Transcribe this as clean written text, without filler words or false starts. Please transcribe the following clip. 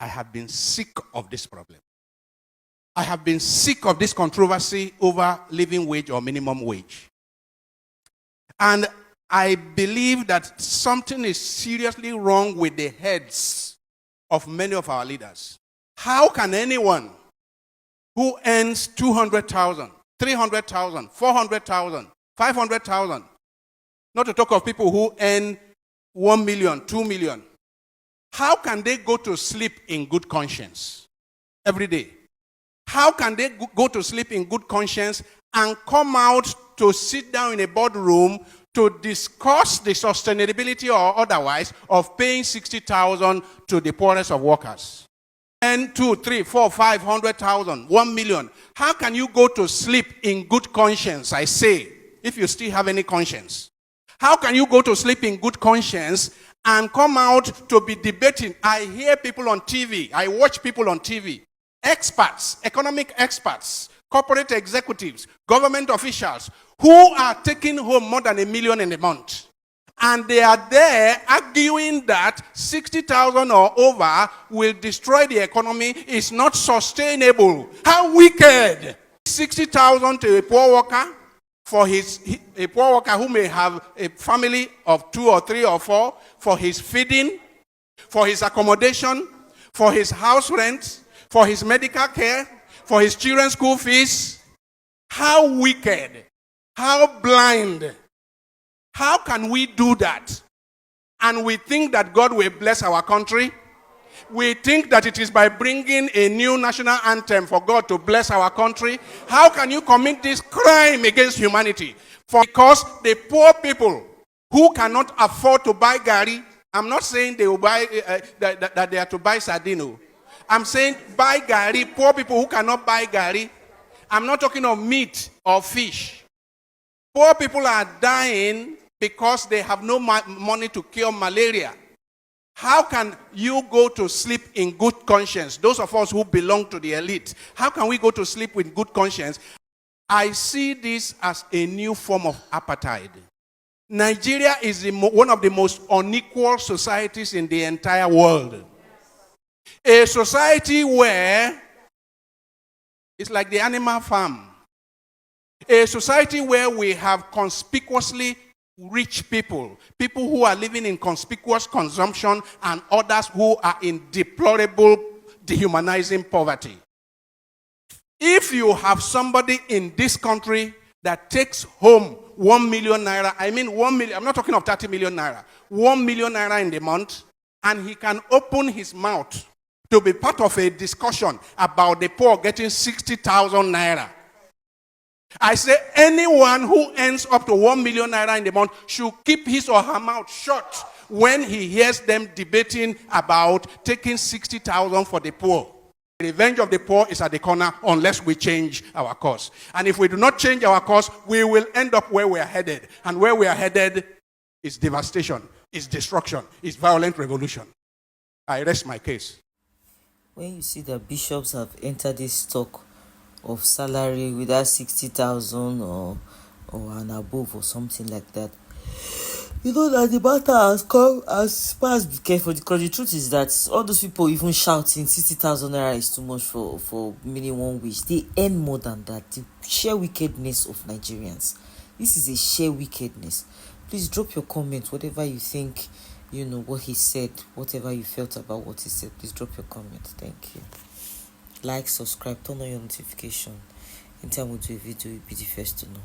I have been sick of this problem. I have been sick of this controversy over living wage or minimum wage. And I believe that something is seriously wrong with the heads of many of our leaders. How can anyone who earns 200,000, 300,000, 400,000, 500,000, not to talk of people who earn 1 million, 2 million, how can they go to sleep in good conscience every day? How can they go to sleep in good conscience and come out to sit down in a boardroom to discuss the sustainability or otherwise of paying 60,000 to the poorest of workers? And 2, 3, 4, 500,000, 1 million. How can you go to sleep in good conscience, I say, if you still have any conscience? How can you go to sleep in good conscience and come out to be debating? I hear people on TV, I watch people on TV, experts, economic experts, corporate executives, government officials, who are taking home more than $1 million in a month. And they are there arguing that 60,000 or over will destroy the economy. It's not sustainable. How wicked! 60,000 to a poor worker, a poor worker who may have a family of 2 or 3 or 4, for his feeding, for his accommodation, for his house rent, for his medical care, for his children's school fees. How wicked! How blind! How can we do that? And we think that God will bless our country. We think that it is by bringing a new national anthem for God to bless our country. How can you commit this crime against humanity? Because the poor people who cannot afford to buy gari, I'm not saying they will buy that they are to buy sardino. I'm saying buy gari, poor people who cannot buy gari. I'm not talking of meat or fish. Poor people are dying because they have no money to cure malaria. How can you go to sleep in good conscience? Those of us who belong to the elite, how can we go to sleep with good conscience? I see this as a new form of apartheid. Nigeria is one of the most unequal societies in the entire world. A society where it's like the animal farm. A society where we have conspicuously rich people, people who are living in conspicuous consumption, and others who are in deplorable, dehumanizing poverty. If you have somebody in this country that takes home 1 million naira, I mean 1 million, I'm not talking of 30 million naira, 1 million naira in the month, and he can open his mouth to be part of a discussion about the poor getting 60,000 naira. I say anyone who earns up to 1 million naira in the month should keep his or her mouth shut when he hears them debating about taking 60,000 for the poor. The revenge of the poor is at the corner unless we change our course. And if we do not change our course, we will end up where we are headed. And where we are headed is devastation, is destruction, is violent revolution. I rest my case. When you see that bishops have entered this talk of salary with that 60,000 or an above or something like that, you know that the matter has come as far as be careful, because the truth is that all those people even shouting 60,000 naira is too much for minimum wage. They earn more than that. The sheer wickedness of Nigerians. This is a sheer wickedness. Please drop your comments, whatever you think, what he said, whatever you felt about what he said. Please drop your comment. Thank you. Like, subscribe, turn on your notification. Anytime we do a video, you'll be the first to know.